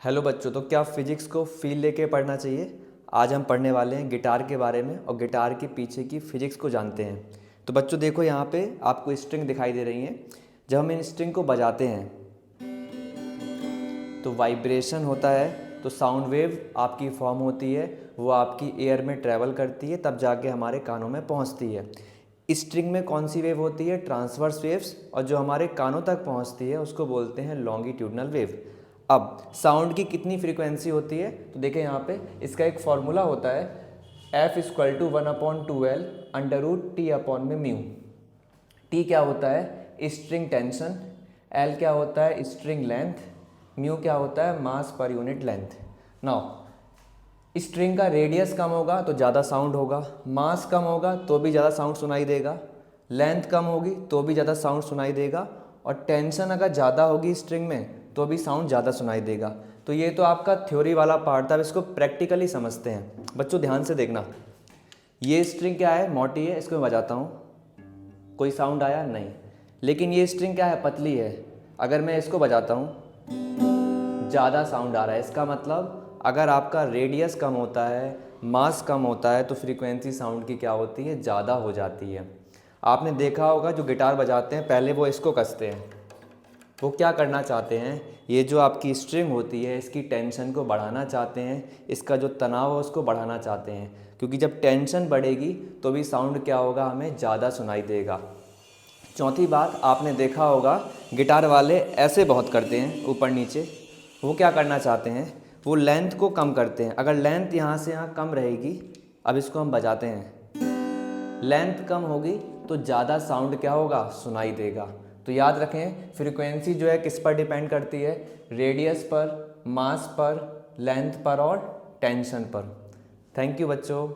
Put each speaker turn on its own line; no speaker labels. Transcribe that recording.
Hello बच्चों, तो क्या फिजिक्स को फील लेके पढ़ना चाहिए। आज हम पढ़ने वाले हैं गिटार के बारे में और गिटार के पीछे की फिजिक्स को जानते हैं। तो बच्चों देखो, यहाँ पे आपको स्ट्रिंग दिखाई दे रही हैं। जब हम इन स्ट्रिंग को बजाते हैं तो वाइब्रेशन होता है, तो साउंड वेव आपकी फॉर्म होती है, वो आपकी एयर में ट्रैवल करती है, तब जाके हमारे कानों में पहुँचती है। स्ट्रिंग में कौन सी वेव होती है? ट्रांसवर्स वेव्स, और जो हमारे कानों तक पहुंचती है उसको बोलते हैं लॉन्गिट्यूडनल वेव। अब साउंड की कितनी फ्रीक्वेंसी होती है, तो देखें यहाँ पे इसका एक फॉर्मूला होता है, F=1/2L √T/μ। टी क्या होता है? String tension. एल क्या होता है? String length. म्यू क्या होता है? Mass per unit length. Now string का रेडियस कम होगा तो ज़्यादा साउंड होगा, मास कम होगा तो भी ज़्यादा साउंड सुनाई देगा, लेंथ कम होगी तो भी ज़्यादा साउंड सुनाई देगा, और टेंशन अगर ज़्यादा होगी स्ट्रिंग में तो भी साउंड ज़्यादा सुनाई देगा। तो ये तो आपका थ्योरी वाला पार्ट था, अब इसको प्रैक्टिकली समझते हैं। बच्चों ध्यान से देखना, ये स्ट्रिंग क्या है? मोटी है, इसको मैं बजाता हूँ, कोई साउंड आया नहीं। लेकिन ये स्ट्रिंग क्या है? पतली है, अगर मैं इसको बजाता हूँ ज़्यादा साउंड आ रहा है। इसका मतलब अगर आपका रेडियस कम होता है, मास कम होता है, तो फ्रीक्वेंसी साउंड की क्या होती है? ज़्यादा हो जाती है। आपने देखा होगा जो गिटार बजाते हैं पहले वो इसको कसते हैं, वो क्या करना चाहते हैं? ये जो आपकी स्ट्रिंग होती है इसकी टेंशन को बढ़ाना चाहते हैं, इसका जो तनाव है उसको बढ़ाना चाहते हैं, क्योंकि जब टेंशन बढ़ेगी तो भी साउंड क्या होगा? हमें ज़्यादा सुनाई देगा। चौथी बात, आपने देखा होगा गिटार वाले ऐसे बहुत करते हैं ऊपर नीचे, वो क्या करना चाहते हैं? वो लेंथ को कम करते हैं। अगर लेंथ यहाँ से यहाँ कम रहेगी, अब इसको हम बजाते हैं, लेंथ कम होगी तो ज़्यादा साउंड क्या होगा? सुनाई देगा। तो याद रखें, फ्रीक्वेंसी जो है किस पर डिपेंड करती है? रेडियस पर, मास पर, लेंथ पर और टेंशन पर। थैंक यू बच्चों।